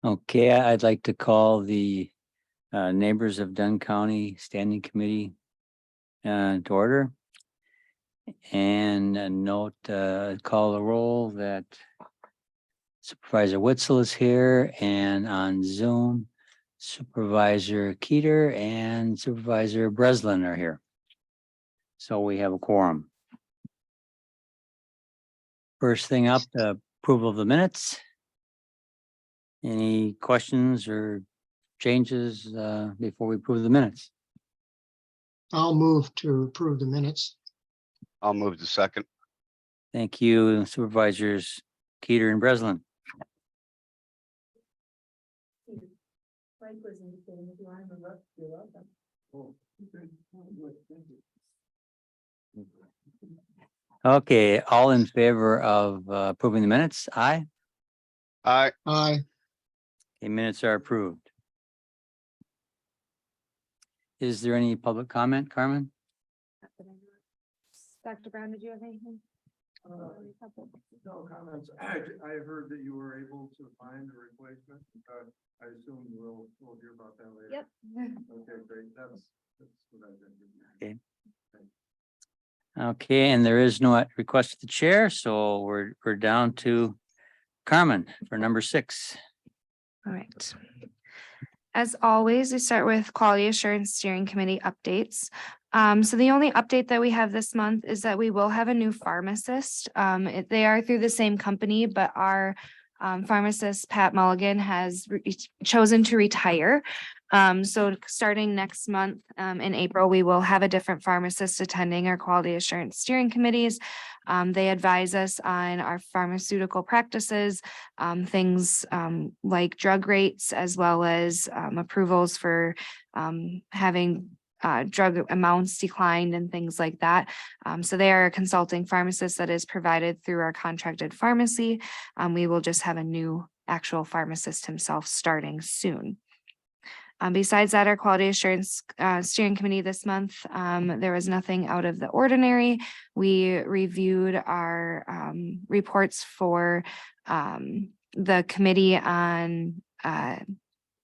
Okay, I'd like to call the Neighbors of Dunn County Standing Committee to order. And note, call the roll that Supervisor Witzel is here, and on Zoom, Supervisor Keeter and Supervisor Breslin are here. So we have a quorum. First thing up, approval of the minutes. Any questions or changes before we approve the minutes? I'll move to approve the minutes. I'll move to second. Thank you, Supervisors Keeter and Breslin. Okay, all in favor of approving the minutes? Aye. Aye. Aye. Okay, minutes are approved. Is there any public comment, Carmen? Dr. Brown, did you have anything? No comments. I heard that you were able to find a replacement. I assume we'll hear about that later. Yep. Okay, great. That's what I did. Okay, and there is no request of the chair, so we're down to Carmen for number 6. All right. As always, we start with Quality Assurance Steering Committee updates. So the only update that we have this month is that we will have a new pharmacist. They are through the same company, but our pharmacist, Pat Mulligan, has chosen to retire. So starting next month in April, we will have a different pharmacist attending our quality assurance steering committees. They advise us on our pharmaceutical practices, things like drug rates, as well as approvals for having drug amounts declined and things like that. So they are a consulting pharmacist that is provided through our contracted pharmacy. We will just have a new actual pharmacist himself starting soon. Besides that, our quality assurance steering committee this month, there was nothing out of the ordinary. We reviewed our reports for the committee on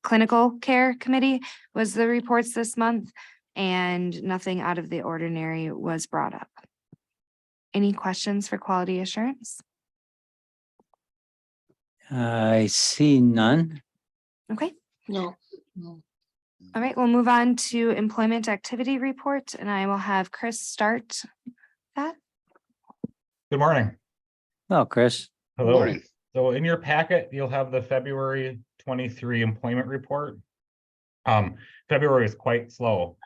clinical care committee was the reports this month, and nothing out of the ordinary was brought up. Any questions for quality assurance? I see none. Okay. No. All right, we'll move on to employment activity report, and I will have Chris start that. Good morning. Well, Chris. Hello. Morning. So in your packet, you'll have the February 23 employment report. February is quite slow,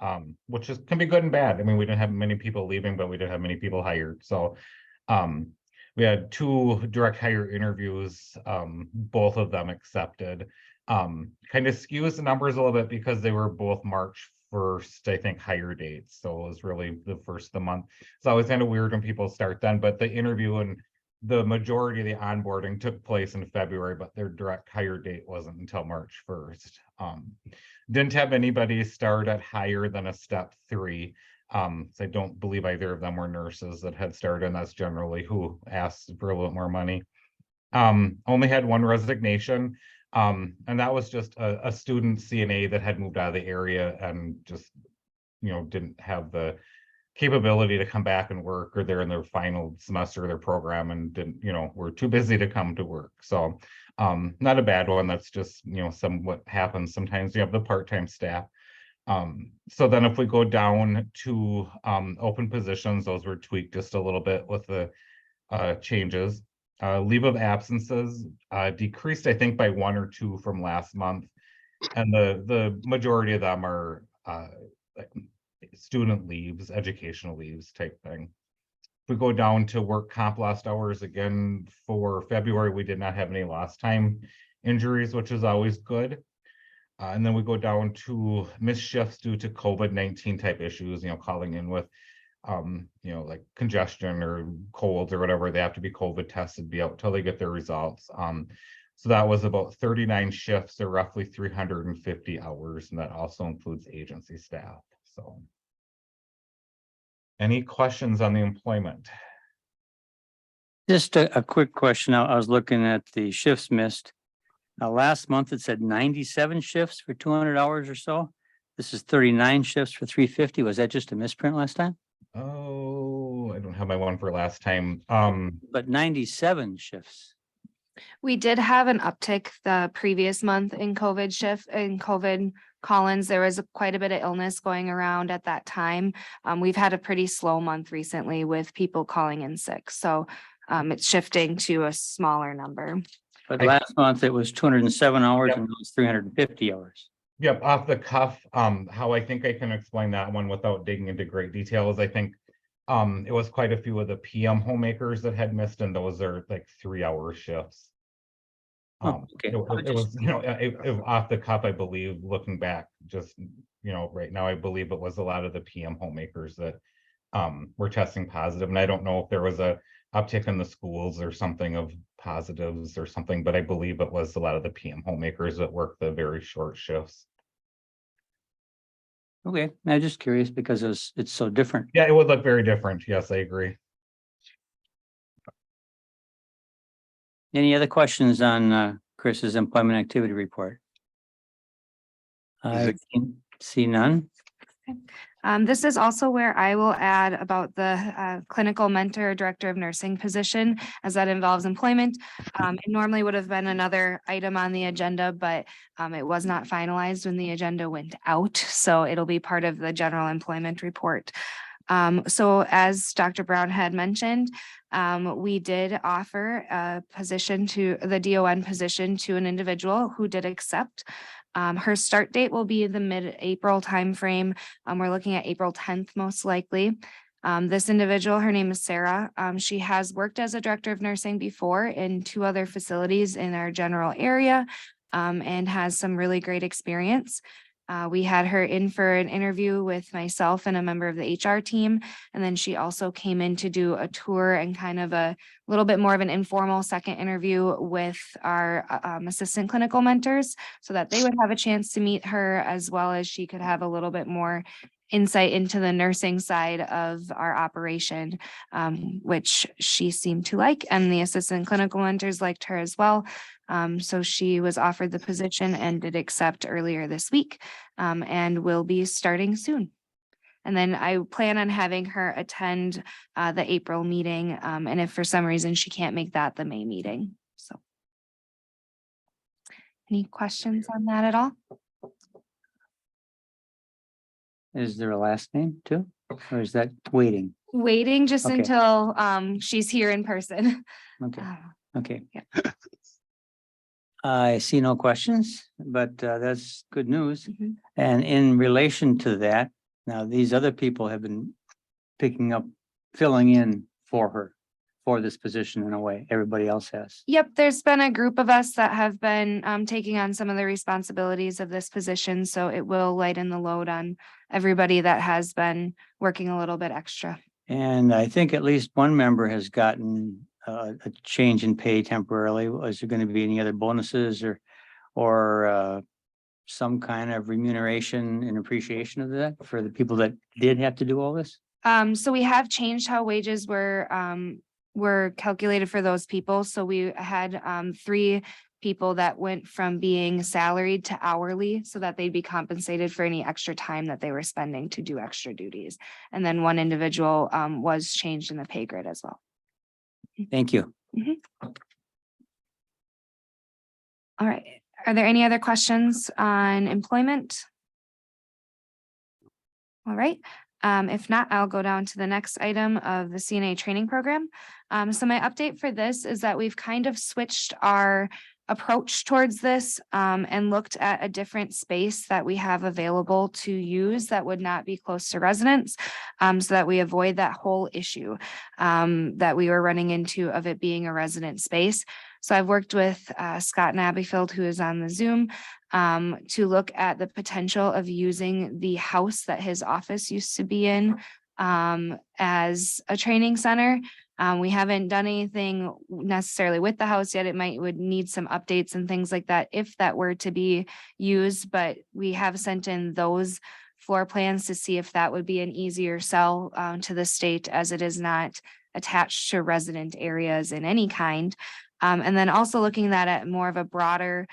which can be good and bad. I mean, we didn't have many people leaving, but we didn't have many people hired. So we had 2 direct hire interviews, both of them accepted. Kind of skews the numbers a little bit because they were both March 1st, I think, hire dates. So it was really the first of the month. It's always kind of weird when people start then, but the interview and the majority of the onboarding took place in February, but their direct hire date wasn't until March 1st. Didn't have anybody start at higher than a step 3. So I don't believe either of them were nurses that had started, and that's generally who asks for a little bit more money. Only had 1 resignation. And that was just a student CNA that had moved out of the area and just, didn't have the capability to come back and work, or they're in their final semester of their program and didn't, were too busy to come to work. So not a bad one. That's just, what happens. Sometimes you have the part-time staff. So then if we go down to open positions, those were tweaked just a little bit with the changes. Leave of absences decreased, I think, by 1 or 2 from last month. And the majority of them are student leaves, educational leaves type thing. If we go down to work comp lost hours, again, for February, we did not have any lost time injuries, which is always good. And then we go down to missed shifts due to COVID-19 type issues, calling in with like congestion or colds or whatever. They have to be COVID tested, be out till they get their results. So that was about 39 shifts, or roughly 350 hours, and that also includes agency staff. So any questions on the employment? Just a quick question. I was looking at the shifts missed. Last month it said 97 shifts for 200 hours or so. This is 39 shifts for 350. Was that just a misprint last time? Oh, I don't have my one for last time. But 97 shifts. We did have an uptick the previous month in COVID call-ins. There was quite a bit of illness going around at that time. We've had a pretty slow month recently with people calling in sick, so it's shifting to a smaller number. But last month it was 207 hours Yep. and it was 350 hours. Yep, off the cuff, how I think I can explain that one without digging into great details, I think. It was quite a few of the PM homemakers that had missed, and those are like 3-hour shifts. Oh, okay. It was, you know, it off the cuff, I believe, looking back, just, you know, right now, I believe it was a lot of the PM homemakers that were testing positive, and I don't know if there was a uptick in the schools or something of positives or something, but I believe it was a lot of the PM homemakers that worked the very short shifts. Okay, I'm just curious because it's so different. Yeah, it would look very different. Yes, I agree. Any other questions on Chris's employment activity report? I see none. This is also where I will add about the clinical mentor, director of nursing position, as that involves employment. It normally would have been another item on the agenda, but it was not finalized when the agenda went out. So it'll be part of the general employment report. So as Dr. Brown had mentioned, we did offer a position to the DON position to an individual who did accept. Her start date will be the mid-April timeframe. We're looking at April 10th, most likely. This individual, her name is Sarah. She has worked as a director of nursing before in 2 other facilities in our general area, and has some really great experience. We had her in for an interview with myself and a member of the HR team. And then she also came in to do a tour and kind of a little bit more of an informal second interview with our assistant clinical mentors so that they would have a chance to meet her, as well as she could have a little bit more insight into the nursing side of our operation, which she seemed to like, and the assistant clinical mentors liked her as well. So she was offered the position and did accept earlier this week, and will be starting soon. And then I plan on having her attend the April meeting, and if for some reason she can't make that, the May meeting. So any questions on that at all? Is there a last name too? Or is that waiting? Waiting just Okay. until she's here in person. Okay, okay. Yeah. I see no questions, but that's good news. Mhm. And in relation to that, now these other people have been picking up, filling in for her, for this position in a way. Everybody else has. Yep, there's been a group of us that have been taking on some of the responsibilities of this position, so it will lighten the load on everybody that has been working a little bit extra. And I think at least one member has gotten a change in pay temporarily. Is there going to be any other bonuses or some kind of remuneration and appreciation of that for the people that did have to do all this? So we have changed how wages were calculated for those people. So we had 3 people that went from being salaried to hourly so that they'd be compensated for any extra time that they were spending to do extra duties. And then 1 individual was changed in the pay grid as well. Thank you. All right. Are there any other questions on employment? All right. If not, I'll go down to the next item of the CNA training program. So my update for this is that we've kind of switched our approach towards this and looked at a different space that we have available to use that would not be close to residents, so that we avoid that whole issue that we were running into of it being a resident space. So I've worked with Scott Nabbyfield, who is on the Zoom, to look at the potential of using the house that his office used to be in as a training center. We haven't done anything necessarily with the house yet. Would need some updates and things like that if that were to be used, but we have sent in those floor plans to see if that would be an easier sell to the state, as it is not attached to resident areas in any kind. And then also looking at more of a broader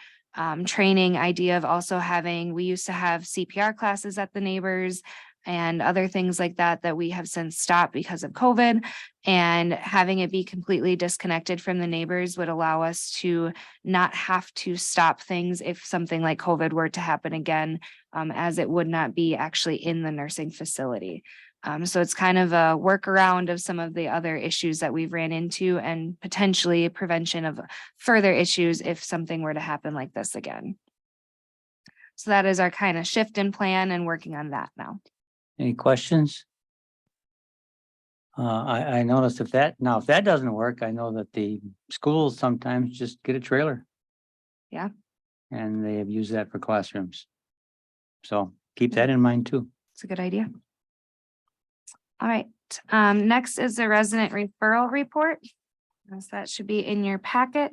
training idea of also having, we used to have CPR classes at the neighbors and other things like that, that we have since stopped because of COVID. And having it be completely disconnected from the neighbors would allow us to not have to stop things if something like COVID were to happen again, as it would not be actually in the nursing facility. So it's kind of a workaround of some of the other issues that we've ran into, and potentially prevention of further issues if something were to happen like this again. So that is our kind of shift in plan and working on that now. Any questions? I noticed if that doesn't work, I know that the schools sometimes just get a trailer. Yeah. And they have used that for classrooms. So keep that in mind too. It's a good idea. All right, next is the resident referral report. So that should be in your packet.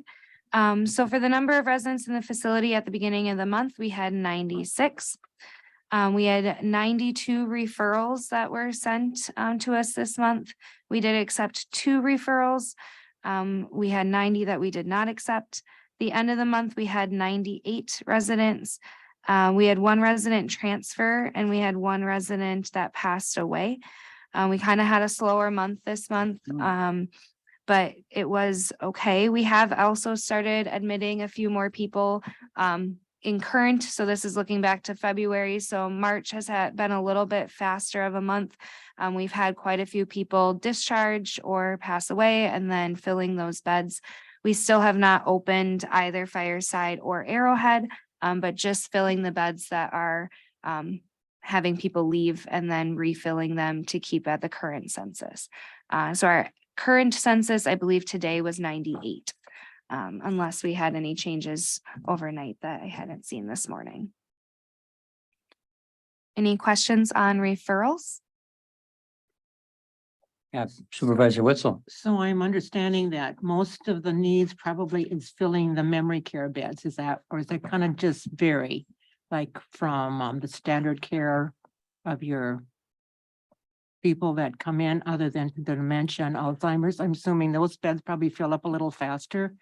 So for the number of residents in the facility at the beginning of the month, we had 96. We had 92 referrals that were sent to us this month. We did accept 2 referrals. We had 90 that we did not accept. The end of the month, we had 98 residents. We had 1 resident transfer and we had 1 resident that passed away. We kind of had a slower month this month, but it was okay. We have also started admitting a few more people in current. So this is looking back to February. So March has been a little bit faster of a month. We've had quite a few people discharge or pass away and then filling those beds. We still have not opened either Fireside or Arrowhead, but just filling the beds that are having people leave and then refilling them to keep at the current census. So our current census, I believe today was 98, unless we had any changes overnight that I hadn't seen this morning. Any questions on referrals? Yeah, Supervisor Witzel. So I'm understanding that most of the needs probably is filling the memory care beds, is that, or is it kind of just vary? Like from the standard care of your people that come in, other than the dementia and Alzheimer's? I'm assuming those beds probably fill up a little faster.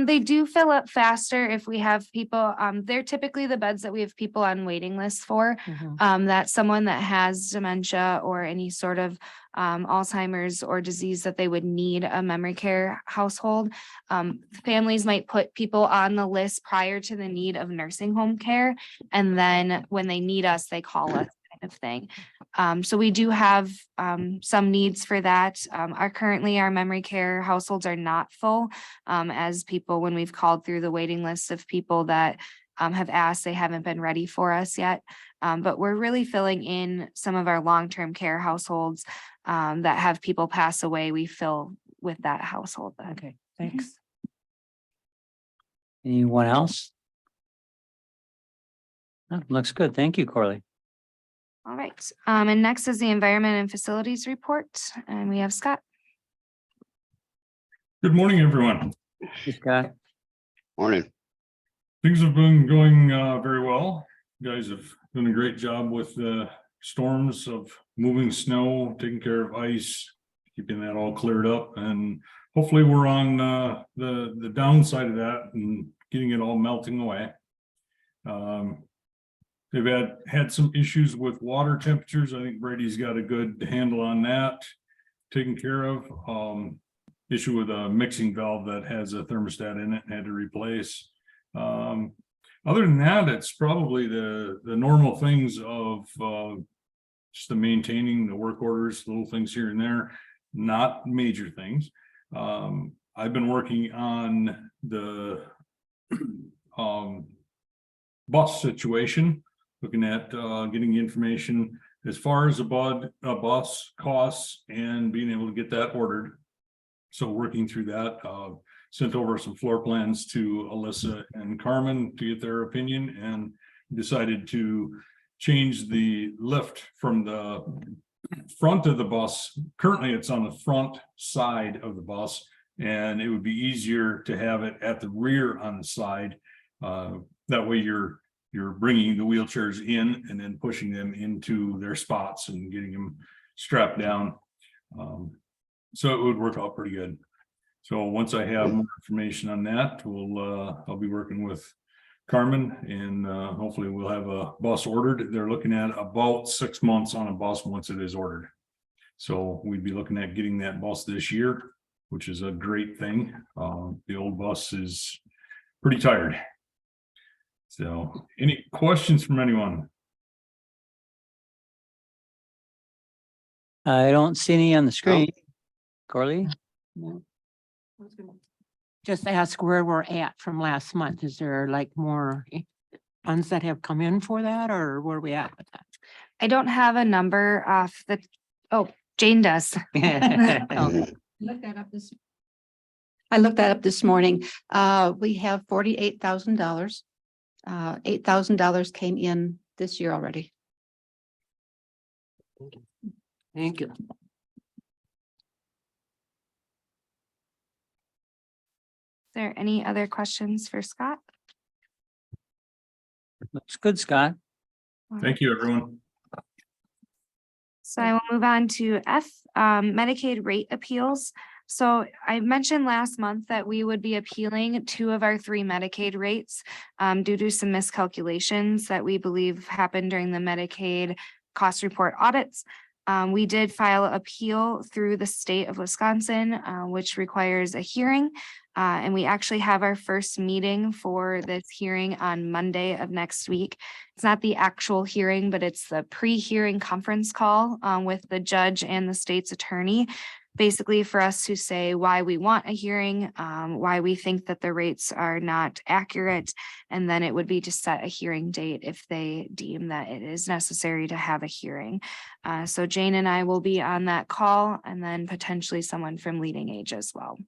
They do fill up faster if we have people, they're typically the beds that we have people on waiting lists for. That someone that has dementia or any sort of Alzheimer's or disease that they would need a memory care household. Families might put people on the list prior to the need of nursing home care. And then when they need us, they call us, kind of thing. So we do have some needs for that. Currently our memory care households are not full, as people, when we've called through the waiting list of people that have asked, they haven't been ready for us yet. But we're really filling in some of our long-term care households that have people pass away. We fill with that household then. Okay, thanks. Anyone else? Oh, looks good. Thank you, Corley. All right, and next is the environment and facilities report, and we have Scott. Good morning, everyone. Hey, Scott. Morning. Things have been going very well. You guys have done a great job with the storms of moving snow, taking care of ice, keeping that all cleared up, and hopefully we're on the downside of that and getting it all melting away. They've had some issues with water temperatures. I think Brady's got a good handle on that taken care of. Issue with a mixing valve that has a thermostat in it and had to replace. Other than that, it's probably the normal things of just the maintaining the work orders, little things here and there, not major things. I've been working on the bus situation, looking at getting information as far as about a bus costs and being able to get that ordered. So working through that, sent over some floor plans to Alyssa and Carmen to get their opinion, and decided to change the lift from the front of the bus. Currently it's on the front side of the bus, and it would be easier to have it at the rear on the side. That way you're bringing the wheelchairs in and then pushing them into their spots and getting them strapped down. So it would work out pretty good. So once I have more information on that, I'll be working with Carmen, and hopefully we'll have a bus ordered. They're looking at about 6 months on a bus once it is ordered. So we'd be looking at getting that bus this year, which is a great thing. The old bus is pretty tired. So any questions from anyone? I don't see any on the screen. Corley? Just ask where we're at from last month. Is there like more funds that have come in for that, or where are we at with that? I don't have a number off the, oh, Jane does. Oh, Look that up this. I looked that up this morning. We have $48,000. $8,000 came in this year already. Thank you. Is there any other questions for Scott? looks good, Scott. Thank you, everyone. So I will move on to F, Medicaid rate appeals. So I mentioned last month that we would be appealing 2 of our 3 Medicaid rates due to some miscalculations that we believe happened during the Medicaid cost report audits. We did file an appeal through the state of Wisconsin, which requires a hearing. And we actually have our first meeting for this hearing on Monday of next week. It's not the actual hearing, but it's the pre-hearing conference call with the judge and the state's attorney, basically for us to say why we want a hearing, why we think that the rates are not accurate, and then it would be to set a hearing date if they deem that it is necessary to have a hearing. So Jane and I will be on that call, and then potentially someone from Leading Age as well.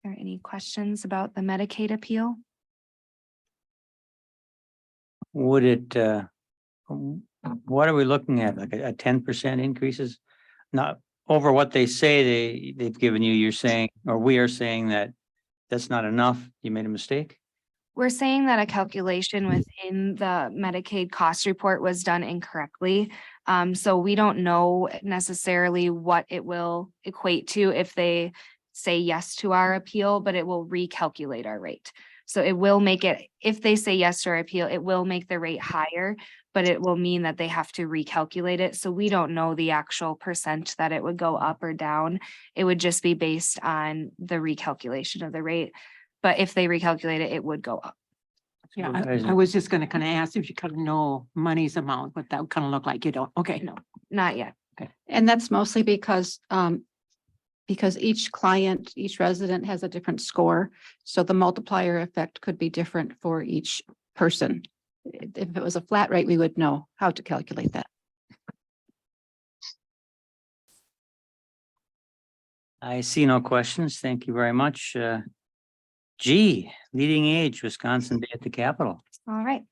Are there any questions about the Medicaid appeal? Would it, what are we looking at? Like a 10% increases? Not over what they say they've given you, you're saying, or we are saying that that's not enough. You made a mistake? We're saying that a calculation within the Medicaid cost report was done incorrectly. So we don't know necessarily what it will equate to if they say yes to our appeal, but it will recalculate our rate. So it will make it, if they say yes to our appeal, it will make the rate higher, but it will mean that they have to recalculate it. So we don't know the actual percent that it would go up or down. It would just be based on the recalculation of the rate. But if they recalculate it, it would go up. Yeah, Guys, I was just gonna kind of ask if you kind of know money's amount, what that would kind of look like. You don't, okay. No, not yet. And that's mostly because each client, each resident has a different score. So the multiplier effect could be different for each person. If it was a flat rate, we would know how to calculate that. I see no questions. Thank you very much. G, Leading Age, Wisconsin Day at the Capitol. All right.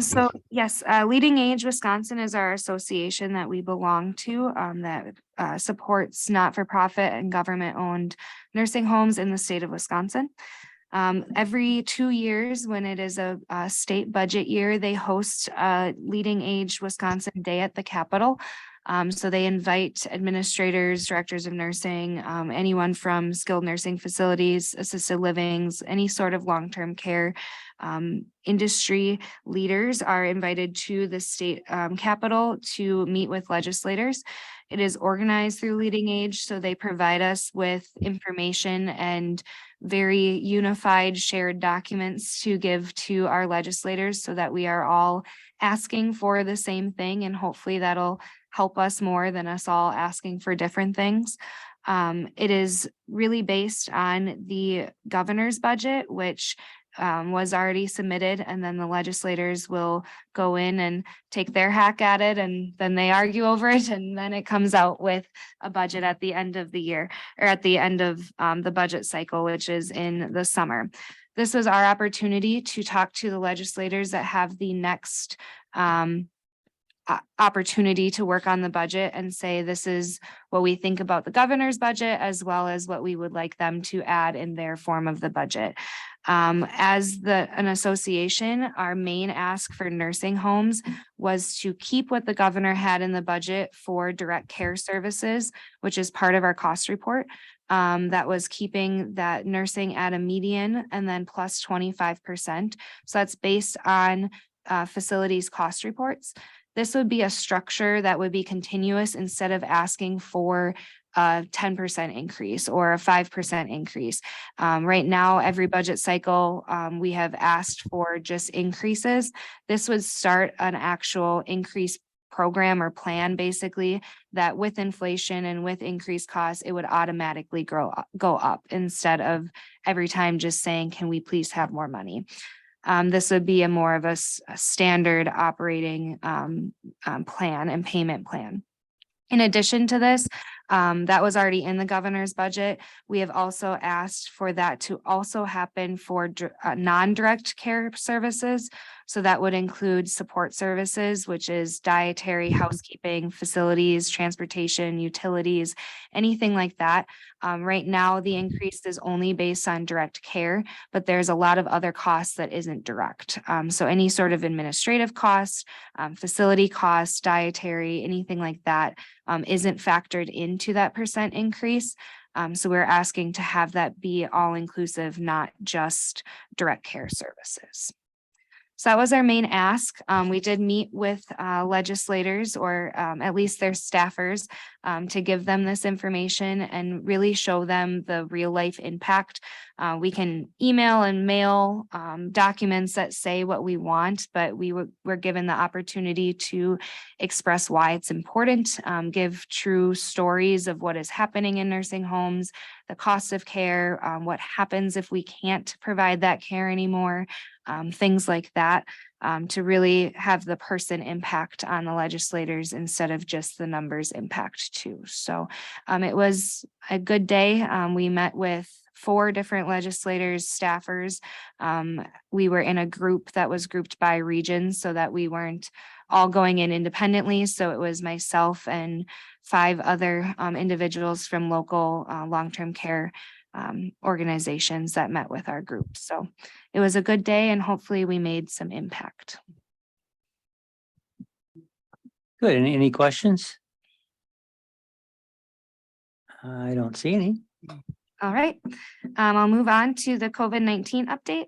So yes, Leading Age Wisconsin is our association that we belong to that supports not-for-profit and government-owned nursing homes in the state of Wisconsin. Every 2 years, when it is a state budget year, they host Leading Age Wisconsin Day at the Capitol. So they invite administrators, directors of nursing, anyone from skilled nursing facilities, assisted livings, any sort of long-term care. Industry leaders are invited to the state capitol to meet with legislators. It is organized through Leading Age, so they provide us with information and very unified shared documents to give to our legislators so that we are all asking for the same thing, and hopefully that'll help us more than us all asking for different things. It is really based on the governor's budget, which was already submitted, and then the legislators will go in and take their hack at it, and then they argue over it, and then it comes out with a budget at the end of the year, or at the end of the budget cycle, which is in the summer. This was our opportunity to talk to the legislators that have the next opportunity to work on the budget and say, this is what we think about the governor's budget, as well as what we would like them to add in their form of the budget. As an association, our main ask for nursing homes was to keep what the governor had in the budget for direct care services, which is part of our cost report. That was keeping that nursing at a median and then plus 25%. So that's based on facilities cost reports. This would be a structure that would be continuous instead of asking for a 10% increase or a 5% increase. Right now, every budget cycle, we have asked for just increases. This would start an actual increase program or plan, basically, that with inflation and with increased costs, it would automatically go up instead of every time just saying, can we please have more money? This would be a more of a standard operating plan and payment plan. In addition to this, that was already in the governor's budget. We have also asked for that to also happen for non-direct care services. So that would include support services, which is dietary, housekeeping, facilities, transportation, utilities, anything like that. Right now, the increase is only based on direct care, but there's a lot of other costs that isn't direct. So any sort of administrative costs, facility costs, dietary, anything like that isn't factored into that percent increase. So we're asking to have that be all inclusive, not just direct care services. So that was our main ask. We did meet with legislators or at least their staffers to give them this information and really show them the real life impact. We can email and mail documents that say what we want, but we're given the opportunity to express why it's important, give true stories of what is happening in nursing homes, the cost of care, what happens if we can't provide that care anymore, things like that, to really have the person impact on the legislators instead of just the numbers impact too. So it was a good day. We met with 4 different legislators, staffers. We were in a group that was grouped by region so that we weren't all going in independently. So it was myself and 5 other individuals from local long-term care organizations that met with our group. So it was a good day and hopefully we made some impact. Good. Any questions? I don't see any. All right, I'll move on to the COVID-19 update.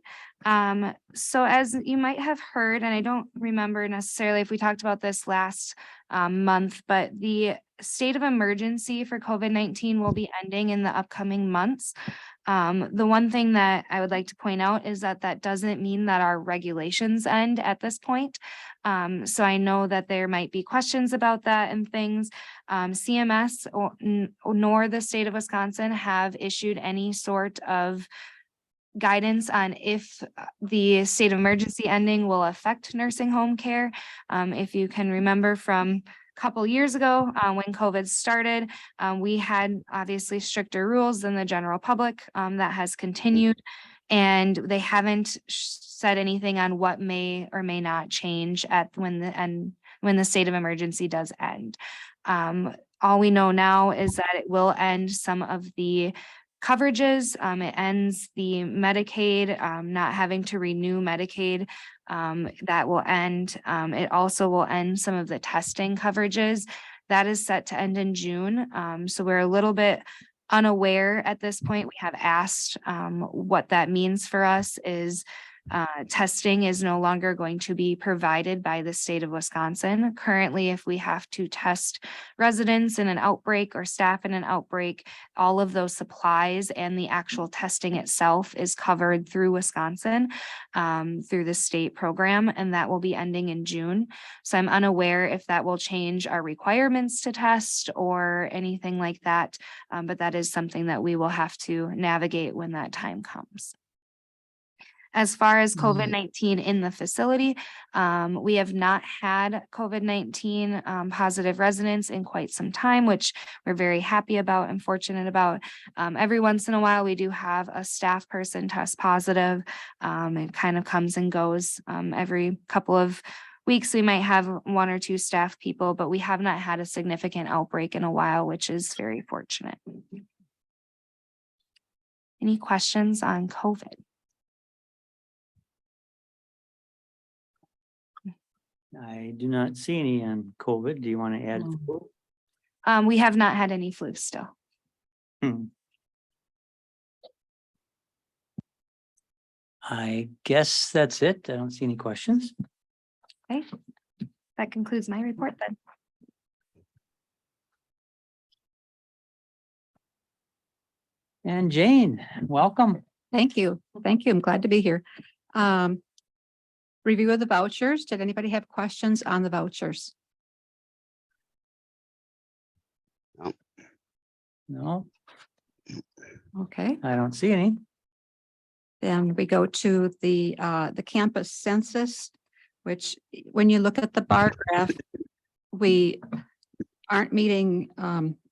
So as you might have heard, and I don't remember necessarily if we talked about this last month, but the state of emergency for COVID-19 will be ending in the upcoming months. The one thing that I would like to point out is that that doesn't mean that our regulations end at this point. So I know that there might be questions about that and things. CMS nor the state of Wisconsin have issued any sort of guidance on if the state of emergency ending will affect nursing home care. If you can remember from a couple years ago when COVID started, we had obviously stricter rules than the general public. That has continued, and they haven't said anything on what may or may not change at when the state of emergency does end. All we know now is that it will end some of the coverages. It ends the Medicaid, not having to renew Medicaid. That will end. It also will end some of the testing coverages. That is set to end in June. So we're a little bit unaware at this point. We have asked what that means for us is testing is no longer going to be provided by the state of Wisconsin. Currently, if we have to test residents in an outbreak or staff in an outbreak, all of those supplies and the actual testing itself is covered through Wisconsin, through the state program, and that will be ending in June. So I'm unaware if that will change our requirements to test or anything like that, but that is something that we will have to navigate when that time comes. As far as COVID-19 in the facility, we have not had COVID-19 positive residents in quite some time, which we're very happy about and fortunate about. Every once in a while, we do have a staff person test positive. It kind of comes and goes. Every couple of weeks, we might have 1 or 2 staff people, but we have not had a significant outbreak in a while, which is very fortunate. Any questions on COVID? I do not see any on COVID. Do you want to add? Mm. flu? We have not had any flu still. Hmm. I guess that's it. I don't see any questions. Okay. That concludes my report then. And Jane, welcome. Thank you. Thank you. I'm glad to be here. Review of the vouchers. Did anybody have questions on the vouchers? No, Okay, I don't see any. then we go to the campus census, which when you look at the bar graph, we aren't meeting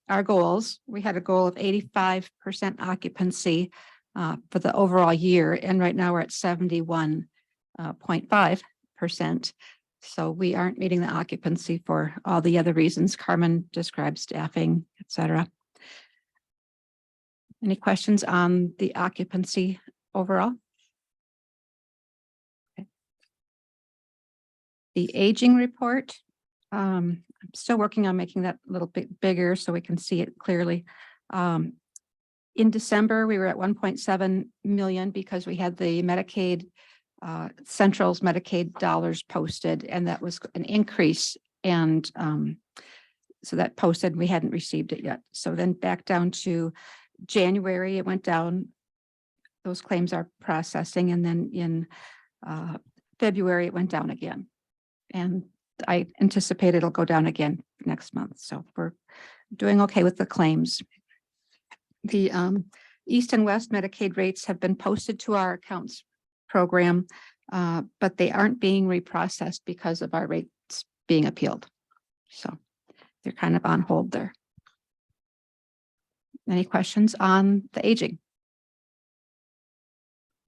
our goals. We had a goal of 85% occupancy for the overall year, and right now we're at 71.5%. So we aren't meeting the occupancy for all the other reasons Carmen described, staffing, et cetera. Any questions on the occupancy overall? Okay. The aging report, I'm still working on making that a little bit bigger so we can see it clearly. In December, we were at 1.7 million because we had the Medicaid, Central's Medicaid dollars posted, and that was an increase. And so that posted, we hadn't received it yet. So then back down to January, it went down. Those claims are processing. And then in February, it went down again. And I anticipate it'll go down again next month. So we're doing okay with the claims. The East and West Medicaid rates have been posted to our accounts program, but they aren't being reprocessed because of our rates being appealed. So they're kind of on hold there. Any questions on the aging?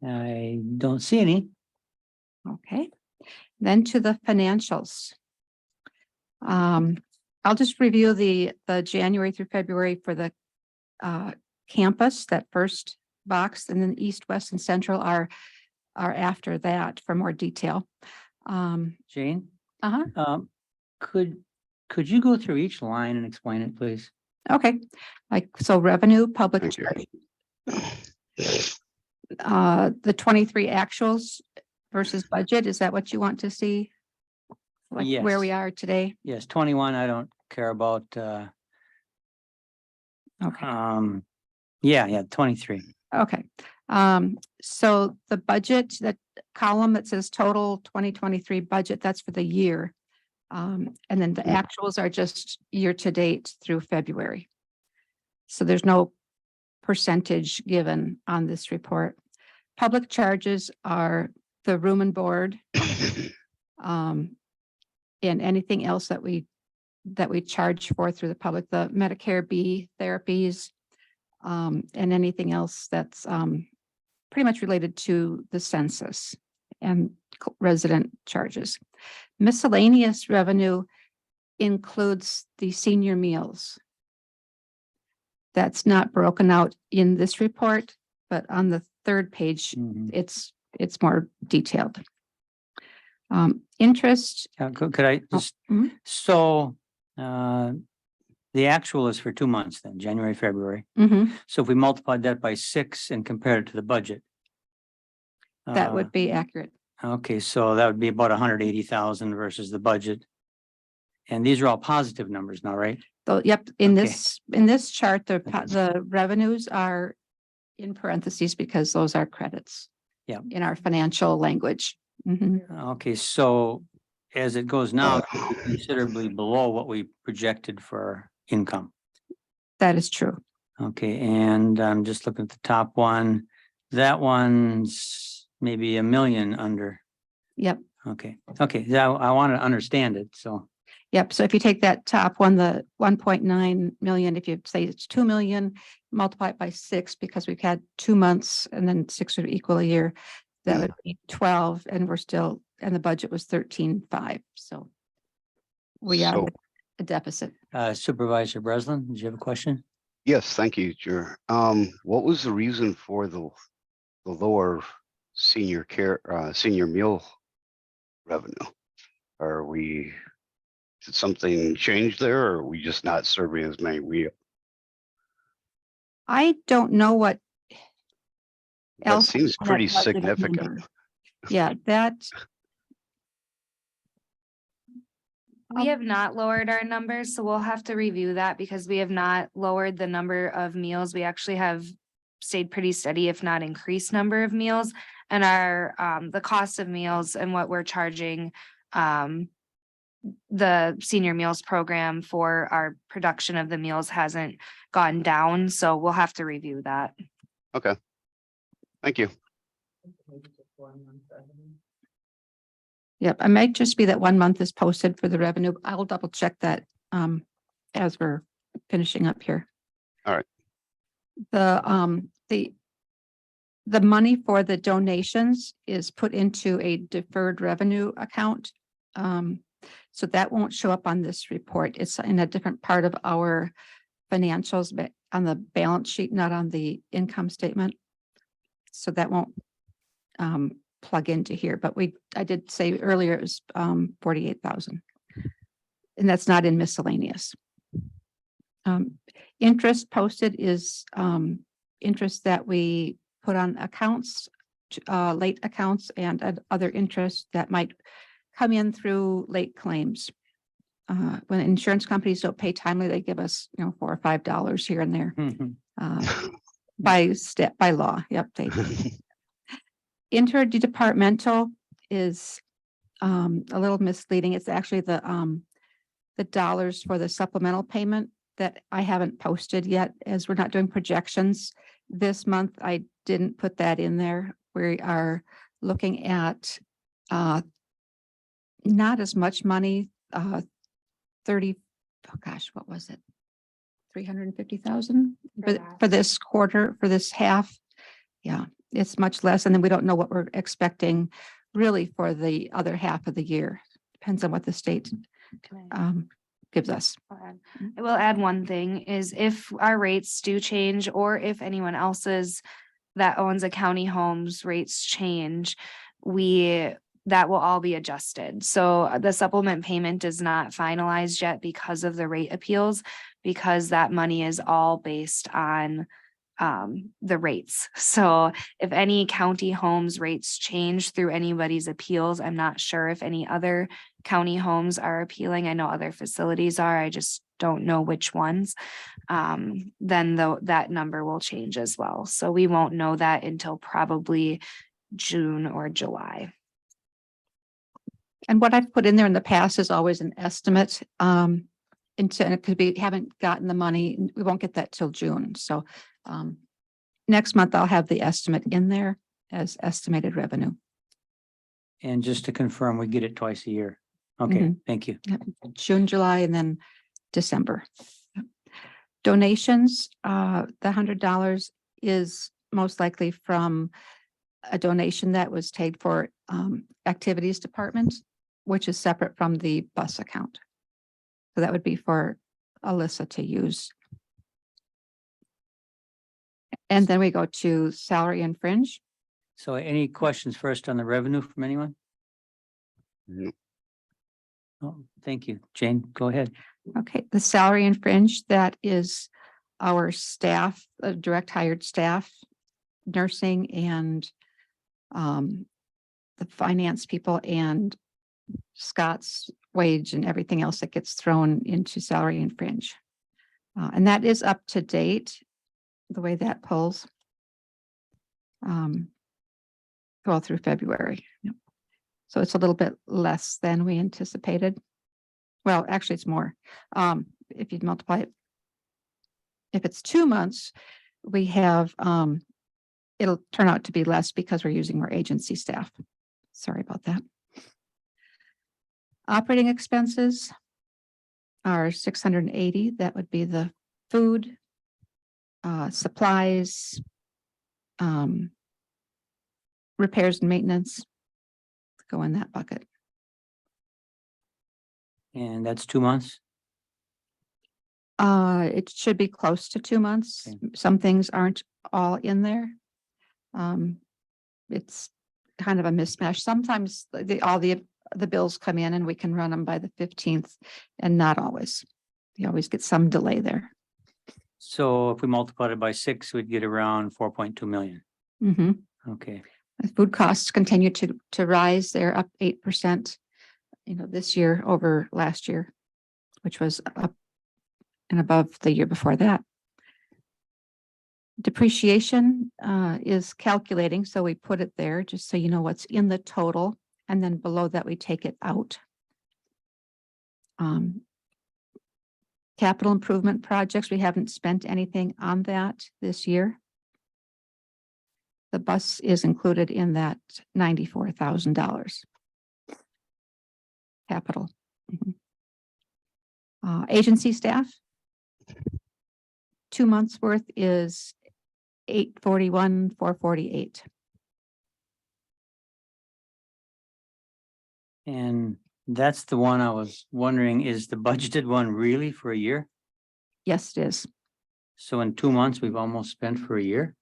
I don't see any. Okay, then to the financials. I'll just review the January through February for the campus, that first box, and then East, West, and Central are after that for more detail. Jane? Uh-huh. Could you go through each line and explain it, please? Okay, like, so revenue, public Thank you. charge. The 23 actuals versus budget, is that what you want to see? Like where we Yes. are today? Yes, 21, I don't care about. Okay. Yeah, 23. Okay, so the budget, that column that says total 2023 budget, that's for the year. And then the actuals are just year to date through February. So there's no percentage given on this report. Public charges are the room and board. And anything else that we charge for through the public, the Medicare B therapies, and anything else that's pretty much related to the census and resident charges. Miscellaneous revenue includes the senior meals. That's not broken out in this report, but on the third page, Mhm. it's more detailed. Interest. Could I just, Mhm. so the actual is for 2 months then, January, February. Mhm. So if we multiplied that by 6 and compared it to the budget. That would be accurate. Okay, so that would be about 180,000 versus the budget. And these are all positive numbers now, right? So, yep, in Okay. this chart, the revenues are in parentheses because those are credits. Yeah. In our financial language. Mhm. Okay, so as it goes now, it would be considerably below what we projected for income. That is true. Okay, and I'm just looking at the top one. That one's maybe 1 million under. Yep. Okay, yeah, I want to understand it, so. Yep. So if you take that top one, the 1.9 million, if you say it's 2 million, multiply it by 6, because we've had 2 months and then 6 would equal a year, that would be 12, and and the budget was 13.5. So we are So- at a deficit. Supervisor Breslin, did you have a question? Yes, thank you, Chair. What was the reason for the lower senior care, senior meal revenue? Are we, did something change there or are we just not serving as many meals? I don't know what That else. seems that pretty budgeted significant. number. Yeah, that. We have not lowered our numbers, so we'll have to review that because we have not lowered the number of meals. We actually have stayed pretty steady, if not increased number of meals. And our, the cost of meals and what we're charging, the senior meals program for our production of the meals hasn't gone down, so we'll have to review that. Okay. Thank you. Yep, it might just be that 1 month is posted for the revenue. I will double check that as we're finishing up here. All right. The money for the donations is put into a deferred revenue account. So that won't show up on this report. It's in a different part of our financials, but on the balance sheet, not on the income statement. So that won't plug into here, but I did say earlier it was 48,000. And that's not in miscellaneous. Interest posted is interest that we put on accounts, late accounts and other interest that might come in through late claims. When insurance companies don't pay timely, they give us, $4 or $5 here and there. By law. Yep. Interdepartmental is a little misleading. It's actually the dollars for the supplemental payment that I haven't posted yet, as we're not doing projections this month. I didn't put that in there. We are looking at not as much money, 30, oh gosh, what was it? 350,000 for this quarter, for this half. Yeah, it's much less. And then we don't know what we're expecting really for the other half of the year. Depends on what the state gives us. I will add one thing is if our rates do change, or if anyone else's that owns a county homes rates change, that will all be adjusted. So the supplement payment is not finalized yet because of the rate appeals, because that money is all based on the rates. So if any county homes rates change through anybody's appeals, I'm not sure if any other county homes are appealing. I know other facilities are, I just don't know which ones. Then that number will change as well. So we won't know that until probably June or July. And what I've put in there in the past is always an estimate. And it could be, haven't gotten the money, we won't get that till June. So next month I'll have the estimate in there as estimated revenue. And just to confirm, we get it twice a year. Okay, thank you. June, July, and then December. Donations, the $100 is most likely from a donation that was paid for activities department, which is separate from the bus account. So that would be for Alyssa to use. And then we go to salary and fringe. So any questions first on the revenue from anyone? No. Oh, thank you. Jane, go ahead. Okay, the salary and fringe, that is our staff, direct hired staff, nursing and the finance people and Scott's wage and everything else that gets thrown into salary and fringe. And that is up to date, the way that pulls. Well, through February. Yep. So it's a little bit less than we anticipated. Well, actually, it's more. If you multiply it, if it's 2 months, we have, it'll turn out to be less because we're using more agency staff. Sorry about that. Operating expenses are 680. That would be the food, supplies, repairs and maintenance go in that bucket. And that's 2 months? It should be close to 2 months. Okay. Some things aren't all in there. It's kind of a mismatch. Sometimes all the the bills come in and we can run them by the 15th, and not always. You always get some delay there. So if we multiplied it by 6, we'd get around 4.2 million. Mhm. Okay. The food costs continue to rise. They're up 8%, this year over last year, which was up and above the year before that. Depreciation is calculating, so we put it there just so you know what's in the total, and then below that we take it out. Capital improvement projects, we haven't spent anything on that this year. The bus is included in that $94,000. Capital. Mhm. Agency staff. 2 months worth is 841, 448. And that's the one I was wondering, is the budgeted one really for a year? Yes, it is. So in 2 months, we've almost spent for a year?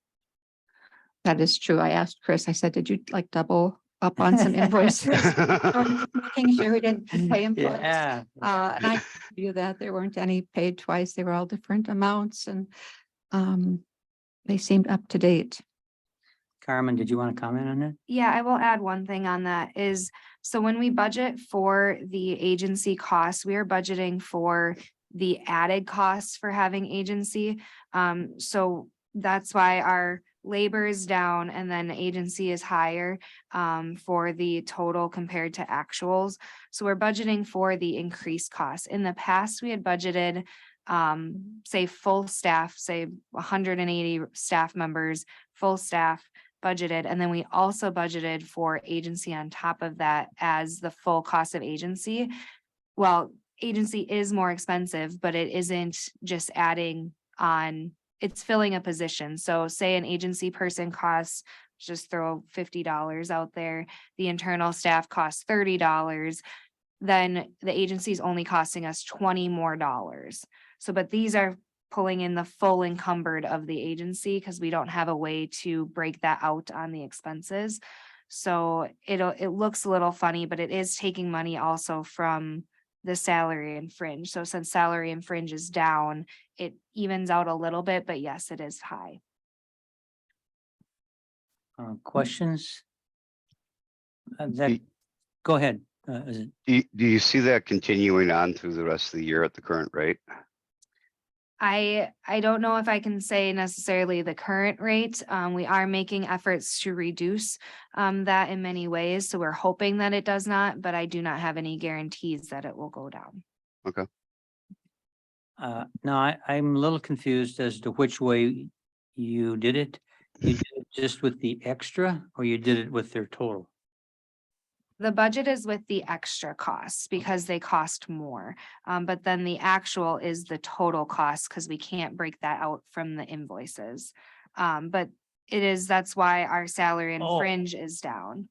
That is true. I asked Chris, I said, did you like double up on some invoices? Making sure we didn't pay him twice. Yeah. And I view that there weren't any paid twice. They were all different amounts, and they seemed up to date. Carmen, did you want to comment on that? Yeah, I will add one thing on that is, so when we budget for the agency costs, we are budgeting for the added costs for having agency. So that's why our labor is down and then agency is higher for the total compared to actuals. So we're budgeting for the increased costs. In the past, we had budgeted say full staff, say 180 staff members, full staff budgeted, and then we also budgeted for agency on top of that as the full cost of agency. Well, agency is more expensive, but it isn't just adding on, it's filling a position. So say an agency person costs, just throw $50 out there, the internal staff costs $30, then the agency is only costing us $20 more. So, but these are pulling in the full encumbered of the agency because we don't have a way to break that out on the expenses. So it looks a little funny, but it is taking money also from the salary and fringe. So since salary and fringe is down, it evens out a little bit, but yes, it is high. Questions? Do Go ahead. Is it? do you see that continuing on through the rest of the year at the current rate? I don't know if I can say necessarily the current rate. We are making efforts to reduce that in many ways. So we're hoping that it does not, but I do not have any guarantees that it will go down. Okay. No, I'm a little confused as to which way you did it. You did it just with the extra, or you did it with their total? The budget is with the extra costs because they cost more. But then the actual is the total cost because we can't break that out from the invoices. But that's why our salary and Oh. fringe is down,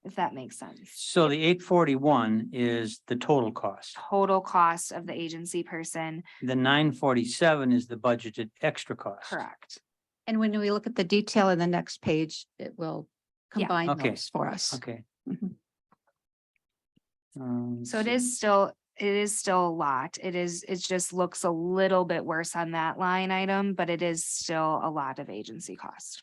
if that makes sense. So the 841 is the total cost. Total cost of the agency person, The 947 is the budgeted extra cost. correct. And when we look at the detail in the next page, it will Yeah. combine Okay. those for us. Okay. Mhm. So it is still a lot. It just looks a little bit worse on that line item, but it is still a lot of agency cost.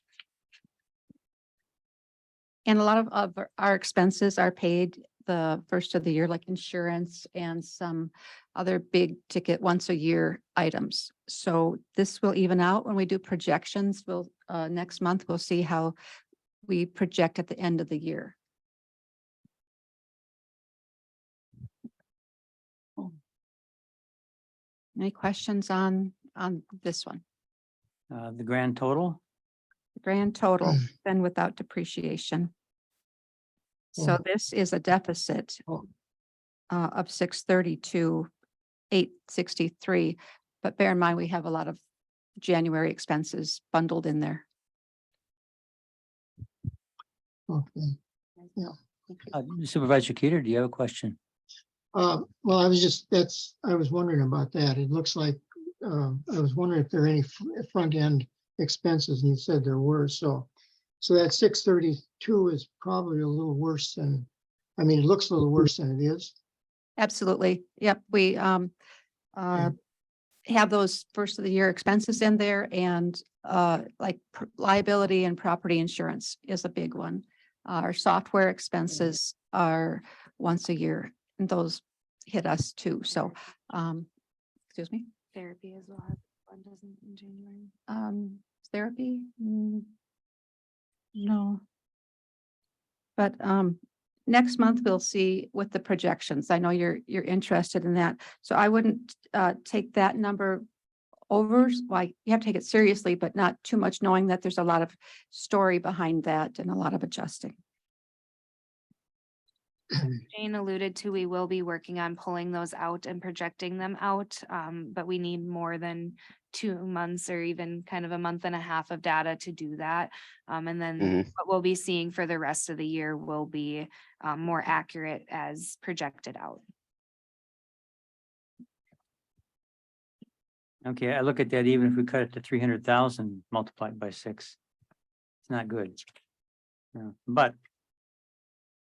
And a lot of our expenses are paid the first of the year, like insurance and some other big ticket once a year items. So this will even out when we do projections. Next month, we'll see how we project at the end of the year. Any questions on this one? The grand total? The grand total, then without depreciation. So Oh. this is a deficit Oh. of 632, 863. But bear in mind, we have a lot of January expenses bundled in there. Okay. Supervisor Keeter, do you have a question? Well, I was wondering about that. It looks like, I was wondering if there are any front end expenses, and you said there were, so that 632 is probably a little worse than I mean, it looks a little worse than it is. Absolutely. Yep, we have those first of the year expenses in there and like liability and property insurance is a big one. Our software expenses are once a year and those hit us too. So, excuse me, Therapy as well. One doesn't in January. therapy? No. But next month we'll see with the projections. I know you're interested in that. So I wouldn't take that number over, like you have to take it seriously, but not too much, knowing that there's a lot of story behind that and a lot of adjusting. Jane alluded to, we will be working on pulling those out and projecting them out, but we need more than 2 months or even kind of a month and a half of data to do that. And then Mhm. what we'll be seeing for the rest of the year will be more accurate as projected out. Okay, I look at that, even if we cut it to 300,000 multiplied by 6. It's not good. Yeah, but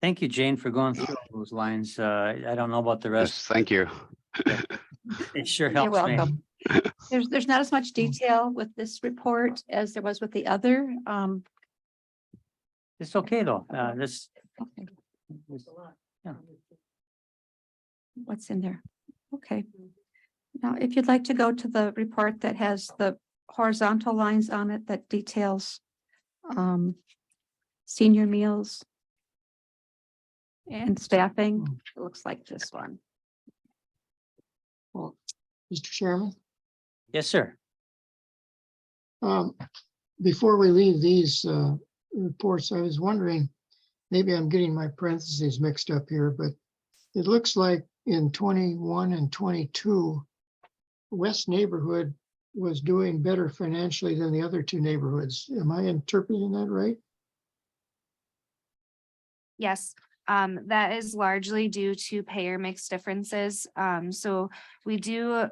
thank you, Jane, for going through all those lines. I don't know about the Yes, rest. thank you. It sure You're helps me. welcome. There's not as much detail with this report as there was with the other. It's okay though. Okay, Yeah. what's in there? Okay. Now, if you'd like to go to the report that has the horizontal lines on it that details senior meals and staffing, it looks like this one. Well, Mr. Chairman, Yes, sir. before we leave these reports, I was wondering, maybe I'm getting my parentheses mixed up here, but it looks like in 21 and 22, West neighborhood was doing better financially than the other two neighborhoods. Am I interpreting that right? Yes, that is largely due to payer mix differences. So we do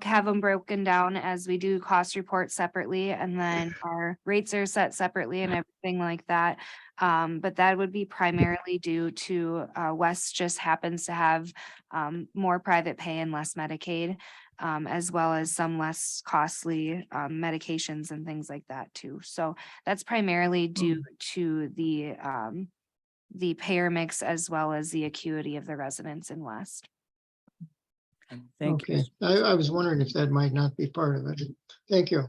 have them broken down as we do cost reports separately, and then our rates are set separately and everything like that. But that would be primarily due to West just happens to have more private pay and less Medicaid, as well as some less costly medications and things like that too. So that's primarily due to the payer mix as well as the acuity of the residents in West. Thank you. Okay, I was wondering if that might not be part of it. Thank you.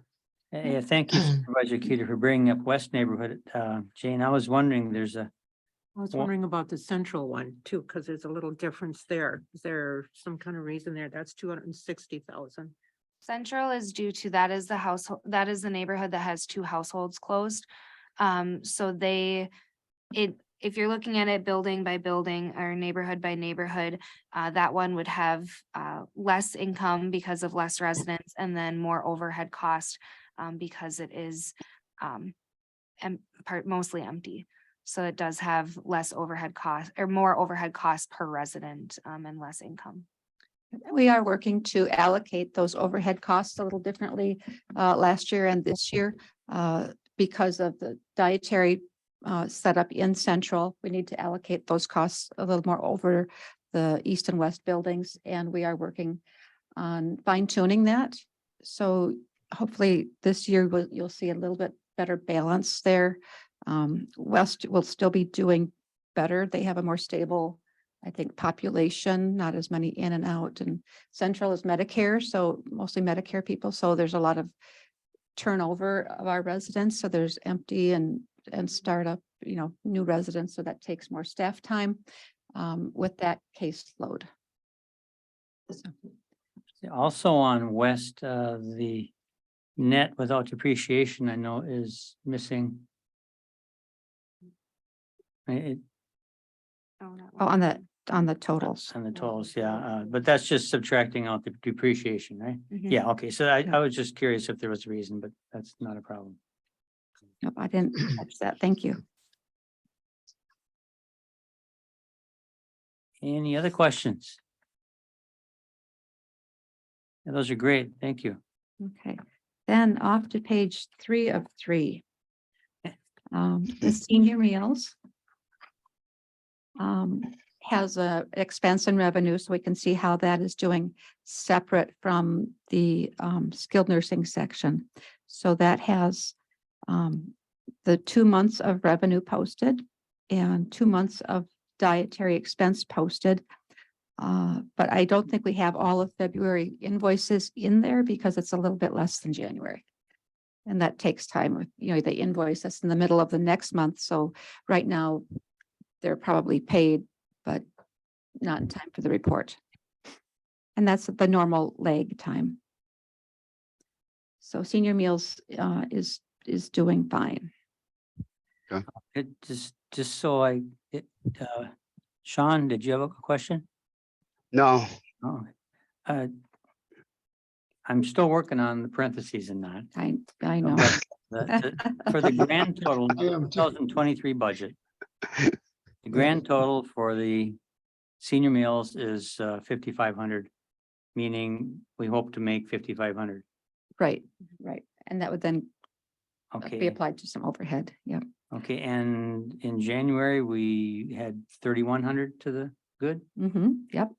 Yeah, thank you, Supervisor Keeter, for bringing up West neighborhood. Jane, I was wondering, I was Well- wondering about the central one too, because there's a little difference there. Is there some kind of reason there? That's 260,000. Central is due to that is the household, that is the neighborhood that has 2 households closed. So if you're looking at it building by building or neighborhood by neighborhood, that one would have less income because of less residents and then more overhead cost because it is mostly empty. So it does have less overhead cost or more overhead costs per resident and less income. We are working to allocate those overhead costs a little differently last year and this year because of the dietary setup in Central. We need to allocate those costs a little more over the east and west buildings, and we are working on fine tuning that. So hopefully this year you'll see a little bit better balance there. West will still be doing better. They have a more stable, I think, population, not as many in and out, and Central is Medicare, so mostly Medicare people. So there's a lot of turnover of our residents. So there's empty and startup, new residents. So that takes more staff time with that caseload. also on West, the net without depreciation, I know, is missing. It, Oh, that Oh, one. on the totals. on the totals, yeah, but that's just subtracting out the depreciation, right? Mhm. Yeah, okay, so I Yeah. was just curious if there was a reason, but that's not a problem. Nope, I didn't catch that. Thank you. Any other questions? Yeah, those are great, thank you. Okay, then off to page 3 of 3. The senior meals. has a expense and revenue, so we can see how that is doing separate from the skilled nursing section. So that has the 2 months of revenue posted and 2 months of dietary expense posted. But I don't think we have all of February invoices in there because it's a little bit less than January. And that takes time with, they invoice us in the middle of the next month. So right now they're probably paid, but not in time for the report. And that's the normal lag time. So senior meals is doing fine. It just so Sean, did you have a question? No, Oh, I'm still working on the parentheses in that. I know. For the grand total, I am too. 2023 budget. The grand total for the senior meals is 5,500, meaning we hope to make 5,500. Right. And that would then be Okay, applied to some overhead. Yeah. okay, and in January, we had 3,100 to the good. Yep.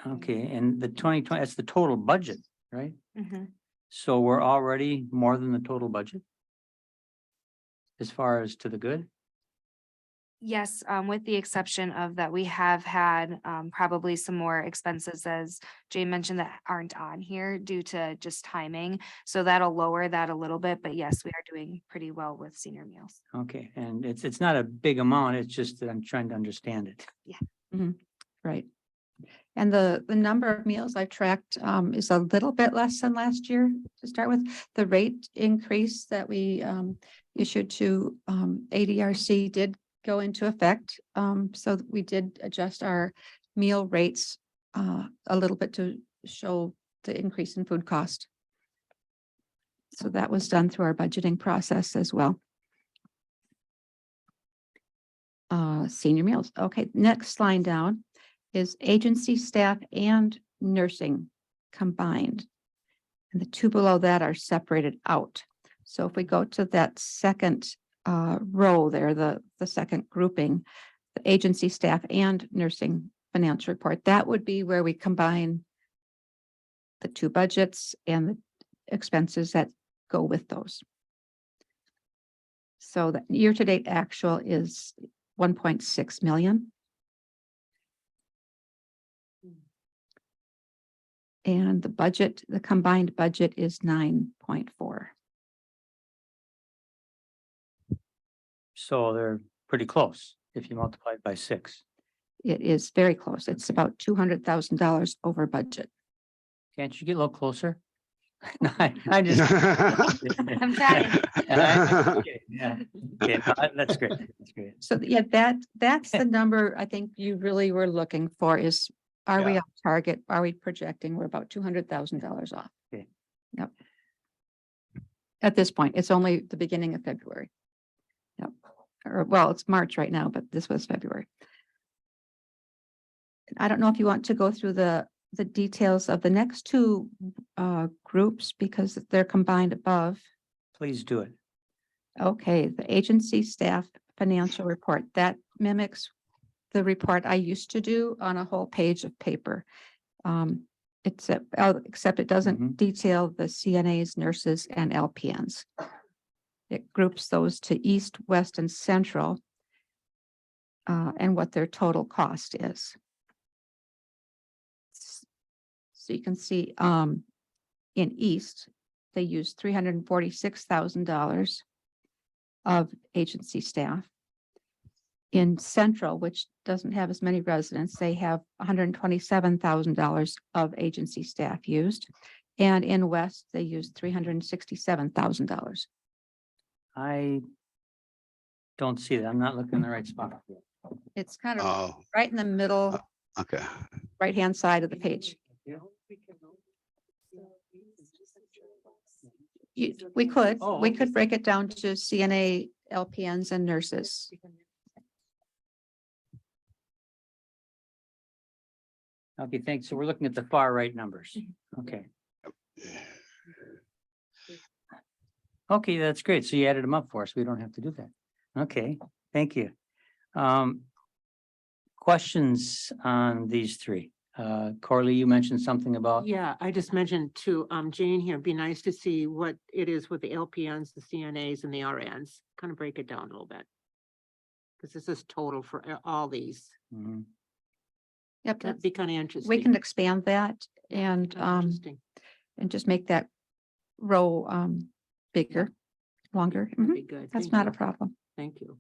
Okay, and the 2020, that's the total budget, right? Mhm. So we're already more than the total budget? As far as to the good? Yes, with the exception of that, we have had probably some more expenses, as Jane mentioned, that aren't on here due to just timing. So that'll lower that a little bit, but yes, we are doing pretty well with senior meals. Okay, and it's not a big amount, it's just that I'm trying to understand it. Right. And the number of meals I've tracked is a little bit less than last year to start with. The rate increase that we issued to ADRC did go into effect. So we did adjust our meal rates a little bit to show the increase in food cost. So that was done through our budgeting process as well. Senior meals. Okay, next line down is agency staff and nursing combined. And the two below that are separated out. So if we go to that second row there, the second grouping, the agency staff and nursing financial report, that would be where we combine the two budgets and the expenses that go with those. So the year-to-date actual is 1.6 million. And the budget, the combined budget is 9.4. So they're pretty close if you multiply it by 6. It is very close. It's about $200,000 over budget. Can't you get a little closer? No, I just. I'm trying. Yeah, okay, no, that's great, that's great. So yeah, that's the number I think you really were looking for is, are we Yeah. on target? Are we projecting? We're about $200,000 off. Okay. Yep. At this point, it's only the beginning of February. Yep. Or well, it's March right now, but this was February. I don't know if you want to go through the details of the next two groups because they're combined above. Please do it. Okay, the agency staff financial report, that mimics the report I used to do on a whole page of paper. Except it doesn't detail the CNAs, nurses, and LPNs. It groups those to East, West, and Central, and what their total cost is. So you can see in East, they use $346,000 of agency staff. In Central, which doesn't have as many residents, they have $127,000 of agency staff used. And in West, they use $367,000. I don't see that. I'm not looking in the right spot. It's kind of Oh, right in the middle, okay. right-hand side of the page. We could Oh, we okay. could break it down to CNA, LPNs, and nurses. Okay, thanks. So we're looking at the far right numbers. Okay. Okay, that's great. So you added them up for us. We don't have to do that. Okay, thank you. questions on these three? Corley, you mentioned something about, Yeah, I just mentioned to Jane here, it'd be nice to see what it is with the LPNs, the CNAs and the RNs, kind of break it down a little bit. Because this is total for all these. Mhm. Yep, That'd be kind of interesting. we can expand that and, Interesting. and just make that row, bigger, longer. That'd Mhm. be good. That's Thank not you. a problem. Thank you.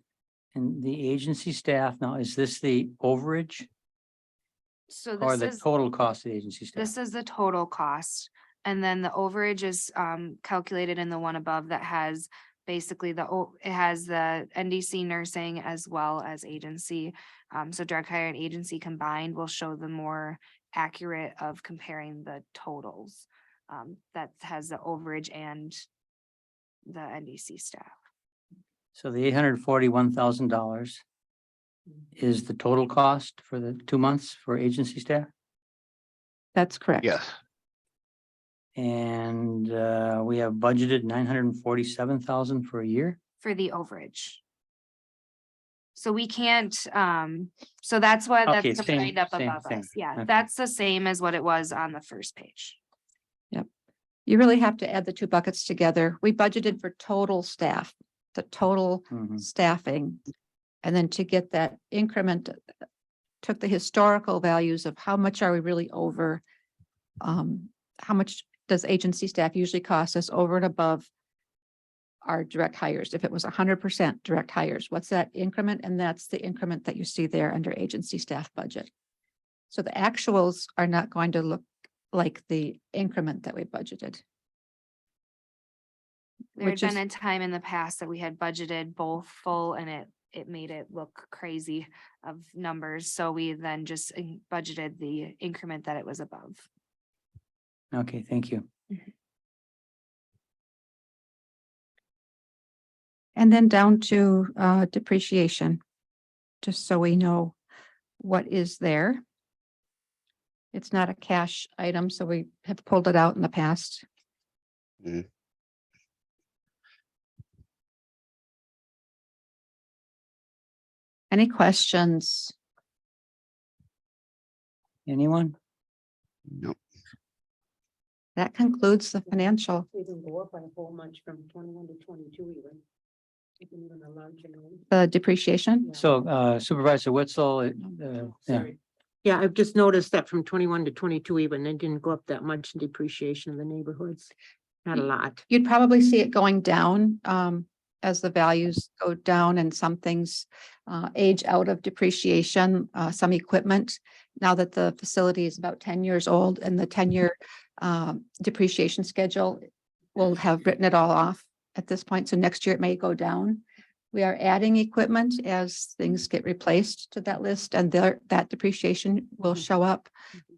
and the agency staff now, is this the overage So or this the is, total cost of the agency staff? this is the total cost. And then the overage is calculated in the one above that has basically it has the NDC nursing as well as agency. So direct hire and agency combined will show the more accurate of comparing the totals. That has the overage and the NDC staff. So the $841,000 is the total cost for the 2 months for agency staff? That's correct. Yes, And we have budgeted 947,000 for a year. For the overage. So we can't, so that's what Okay, that's same- combined up same above thing. us. Yeah, Okay. that's the same as what it was on the first page. You really have to add the two buckets together. We budgeted for total staff, the total Mhm. staffing. And then to get that increment, took the historical values of how much are we really over? How much does agency staff usually cost us over and above our direct hires? If it was 100% direct hires, what's that increment? And that's the increment that you see there under agency staff budget. So the actuals are not going to look like the increment that we budgeted. There had Which is, been a time in the past that we had budgeted both full and it made it look crazy of numbers. So we then just budgeted the increment that it was above. Okay, thank you. and then down to depreciation, just so we know what is there. It's not a cash item, so we have pulled it out in the past. Mhm. Any questions? Anyone? Nope. That concludes the financial, Even go up by a whole bunch from 21 to 22 even. Even a large amount. the depreciation. So Supervisor Witzel, yeah, Sorry. Yeah, I've just noticed that from 21 to 22 even, it didn't go up that much in depreciation in the neighborhoods. Not a lot. You'd probably see it going down as the values go down and some things age out of depreciation, some equipment. Now that the facility is about 10 years old and the 10-year depreciation schedule will have written it all off at this point. So next year it may go down. We are adding equipment as things get replaced to that list and that depreciation will show up.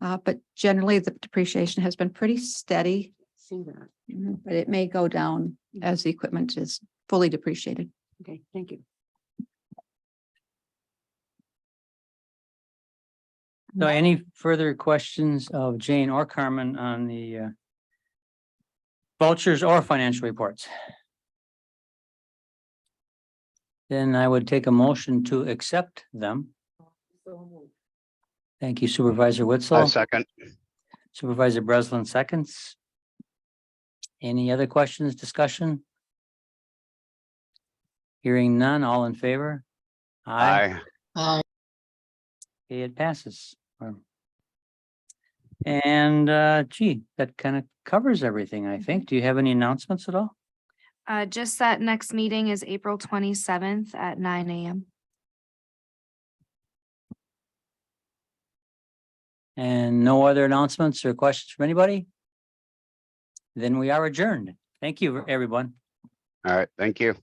But generally the depreciation has been pretty steady. See that. But it may go down as the equipment is fully depreciated. Okay, thank you. So any further questions of Jane or Carmen on the vouchers or financial reports? Then I would take a motion to accept them. Thank you Supervisor I Witzel. second. Supervisor Breslin seconds. Any other questions, discussion? Hearing none, all in favor? Aye. Aye. Okay, it passes. And gee, that kind of covers everything, I think. Do you have any announcements at all? Just that next meeting is April 27th at 9 a.m. And no other announcements or questions from anybody? Then we are adjourned. Thank you, everyone. All right, thank you.